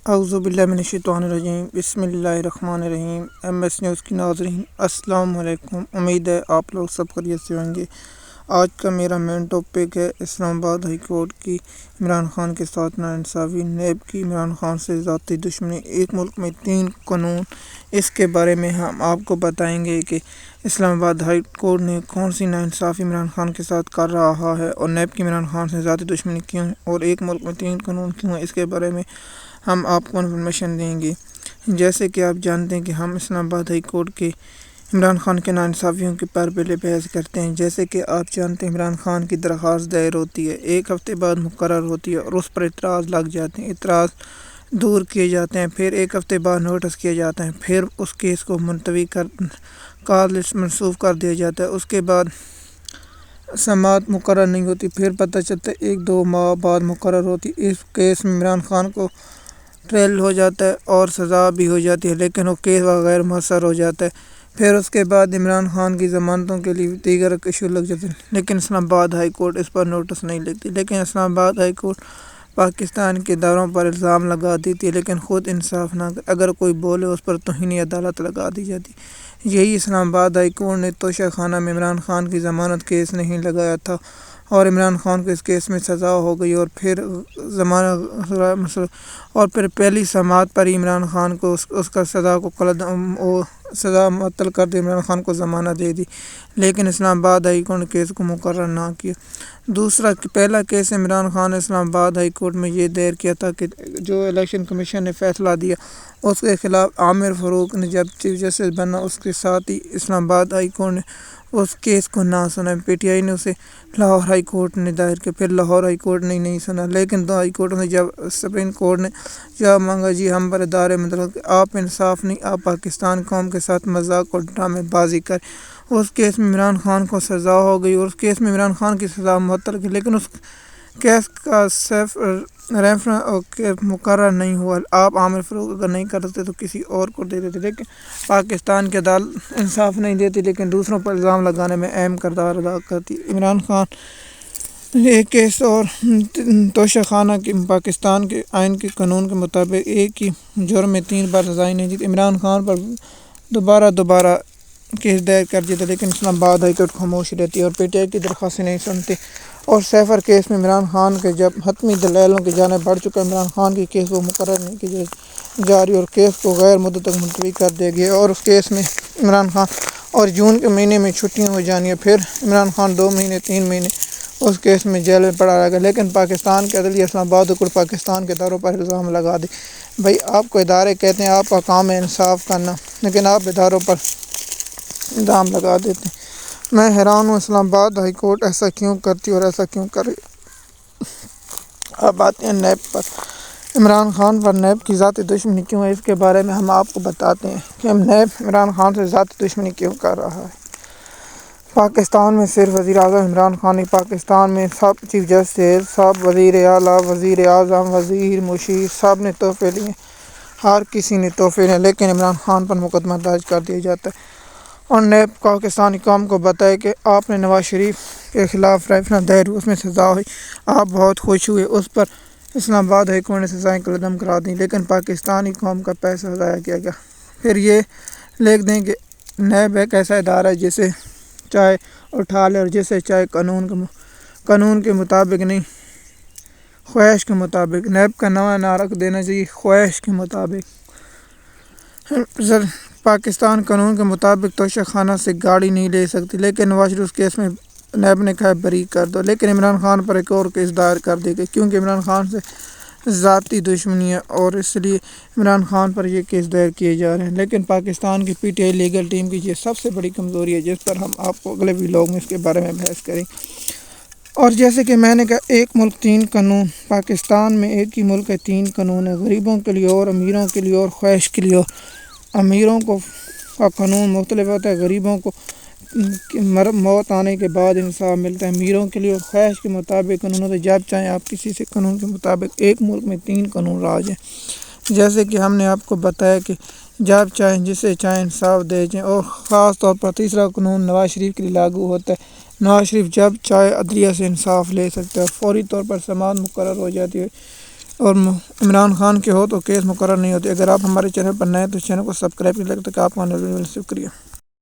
اعوذ باللہ من الشیطان الرجیم، بسم اللہ الرحمن الرحیم۔ ایم ایس نیوز کی ناظرین السلام علیکم، امید ہے آپ لوگ سب خیریت سے ہوں گے۔ آج کا میرا مین ٹاپک ہے اسلام آباد ہائی کورٹ کی عمران خان کے ساتھ ناانصافی، نیب کی عمران خان سے ذاتی دشمنی، ایک ملک میں 3 قانون۔ اس کے بارے میں ہم آپ کو بتائیں گے کہ اسلام آباد ہائی کورٹ نے کون سی ناانصافی عمران خان کے ساتھ کر رہا ہے، اور نیب کی عمران خان سے ذاتی دشمنی کیوں ہے، اور ایک ملک میں 3 قانون کیوں ہے۔ اس کے بارے میں ہم آپ کو انفارمیشن دیں گے۔ جیسے کہ آپ جانتے ہیں کہ ہم اسلام آباد ہائی کورٹ کے عمران خان کے ناانصافیوں کے پر پہلے بحث کرتے ہیں۔ جیسے کہ آپ جانتے ہیں عمران خان کی درخواست دائر ہوتی ہے، 1 ہفتے بعد مقرر ہوتی ہے، اور اس پر اعتراض لگ جاتے ہیں، اعتراض دور کیے جاتے ہیں، پھر 1 ہفتے بعد نوٹس کیا جاتا ہے، پھر اس کیس کو ملتوی کال لسٹ منسوخ کر دیا جاتا ہے۔ اس کے بعد سماعت مقرر نہیں ہوتی، پھر پتہ چلتا ہے 1-2 ماہ بعد مقرر ہوتی۔ اس کیس میں عمران خان کو ٹرائل ہو جاتا ہے اور سزا بھی ہو جاتی ہے، لیکن وہ کیس غیر مؤثر ہو جاتا ہے۔ پھر اس کے بعد عمران خان کی ضمانتوں کے لیے دیگر ایشو لگ جاتے ہیں، لیکن اسلام آباد ہائی کورٹ اس پر نوٹس نہیں لیتی۔ لیکن اسلام آباد ہائی کورٹ پاکستان کے اداروں پر الزام لگا دیتی ہے، لیکن خود انصاف نہ اگر کوئی بولے اس پر توہین عدالت لگا دی جاتی۔ یہی اسلام آباد ہائی کورٹ نے توشہ خانہ میں عمران خان کی ضمانت کیس نہیں لگایا تھا، اور عمران خان کو اس کیس میں سزا ہو گئی، اور پھر پہلی سماعت پر ہی عمران خان کو اس کا سزا معطل کر دی، عمران خان کو ضمانت دے دی، لیکن اسلام آباد ہائی کورٹ نے کیس کو مقرر نہ کیا۔ دوسرا، پہلا کیس عمران خان نے اسلام آباد ہائی کورٹ میں یہ دائر کیا تھا کہ جو الیکشن کمیشن نے فیصلہ دیا اس کے خلاف عامر فاروق نے جب چیف جسٹس بنا، اس کے ساتھ ہی اسلام آباد ہائی کورٹ نے اس کیس کو نہ سنا۔ پی ٹی آئی نے اسے لاہور ہائی کورٹ نے دائر کیا، پھر لاہور ہائی کورٹ نے نہیں سنا، لیکن 2 ہائی کورٹ نے جب سپریم کورٹ نے جب مانگا جی ہم پر ادارے مطلب آپ انصاف نہیں، آپ پاکستان قوم کے ساتھ مذاق اور ڈرامے بازی کریں۔ اس کیس میں عمران خان کو سزا ہو گئی، اور اس کیس میں عمران خان کی سزا معطل کی، لیکن اس کیس کا صرف ریفرنس مقرر نہیں ہوا۔ آپ عامر فاروق اگر نہیں کرتے تو کسی اور کو دے دیتے، لیکن پاکستان کی عدالت انصاف نہیں دیتی، لیکن دوسروں پر الزام لگانے میں اہم کردار ادا کرتی۔ عمران خان ایک کیس اور توشہ خانہ کے پاکستان کے آئین کے قانون کے مطابق ایک ہی جرم میں 3 بار سزائیں نہیں دی۔ عمران خان پر دوبارہ کیس دائر کر دیتا، لیکن اسلام آباد ہائی کورٹ خاموش رہتی ہے اور پی ٹی آئی کی درخواستیں نہیں سنتے۔ اور سیفر کیس میں عمران خان کے جب حتمی دلائلوں کی جانب بڑھ چکا، عمران خان کی کیس کو مقرر نہیں کی جا رہی، اور کیس کو غیر مدت تک ملتوی کر دیا گیا، اور اس کیس میں عمران خان اور جون کے مہینے میں چھٹیاں ہو جانی ہیں، پھر عمران خان 2 مہینے 3 مہینے اس کیس میں جیل میں پڑا رہے گا۔ لیکن پاکستان کے عدلیہ اسلام آباد کورٹ پاکستان کے اداروں پر الزام لگا دے۔ بھائی آپ کو ادارے کہتے ہیں، آپ کا کام ہے انصاف کرنا، لیکن آپ اداروں پر الزام لگا دیتے ہیں۔ میں حیران ہوں اسلام آباد ہائی کورٹ ایسا کیوں کرتی اور ایسا کیوں کرے۔ اب آتے ہیں نیب پر۔ عمران خان پر نیب کی ذاتی دشمنی کیوں ہے، اس کے بارے میں ہم آپ کو بتاتے ہیں کہ نیب عمران خان سے ذاتی دشمنی کیوں کر رہا ہے۔ پاکستان میں صرف وزیر اعظم عمران خان نہیں، پاکستان میں سب چیف جسٹس، سب وزیر اعلیٰ، وزیر اعظم، وزیر مشیر، سب نے تحفے لیے، ہر کسی نے تحفے لیے، لیکن عمران خان پر مقدمہ درج کر دیا جاتا ہے۔ اور نیب پاکستانی قوم کو بتائے کہ آپ نے نواز شریف کے خلاف ریفرنس دائر، اس میں سزا ہوئی، آپ بہت خوش ہوئے، اس پر اسلام آباد ہائی کورٹ نے سزائیں قلعدم کرا دیں، لیکن پاکستانی قوم کا پیسہ ضائع کیا گیا۔ پھر یہ لکھ دیں کہ نیب ایک ایسا ادارہ ہے جسے چاہے اٹھا لے اور جسے چاہے قانون کے مطابق نہیں، خواہش کے مطابق۔ نیب کا نیا نعرہ رکھ دینا چاہیے، خواہش کے مطابق۔ پاکستان قانون کے مطابق توشہ خانہ سے گاڑی نہیں لے سکتی، لیکن نواز شریف کیس میں نیب نے کہا بری کر دو، لیکن عمران خان پر ایک اور کیس دائر کر دی گئی، کیونکہ عمران خان سے ذاتی دشمنی ہے، اور اس لیے عمران خان پر یہ کیس دائر کیے جا رہے ہیں۔ لیکن پاکستان کی P T I legal team کی یہ سب سے بڑی کمزوری ہے، جس پر ہم آپ کو اگلے ویلاگ میں اس کے بارے میں بحث کریں۔ اور جیسے کہ میں نے کہا 1 ملک 3 قانون، پاکستان میں ایک ہی ملک ہے، 3 قانون ہے، غریبوں کے لیے اور امیروں کے لیے اور خواہش کے لیے۔ امیروں کا قانون مختلف ہوتا ہے، غریبوں کو موت آنے کے بعد انصاف ملتا ہے، امیروں کے لیے اور خواہش کے مطابق قانون ہوتا ہے، جب چاہیں آپ کسی سے قانون کے مطابق۔ 1 ملک میں 3 قانون راج ہیں، جیسے کہ ہم نے آپ کو بتایا کہ جب چاہیں جسے چاہیں انصاف دے جائیں، اور خاص طور پر تیسرا قانون نواز شریف کے لیے لاگو ہوتا ہے۔ نواز شریف جب چاہے عدلیہ سے انصاف لے سکتے ہیں، اور فوری طور پر سماعت مقرر ہو جاتی ہے، اور عمران خان کے ہو تو کیس مقرر نہیں ہوتے۔ اگر آپ ہمارے چینل پر نئے تو چینل کو سبسکرائب کر لیں تاکہ آپ کو آنے والی ویڈیو مل۔ شکریہ۔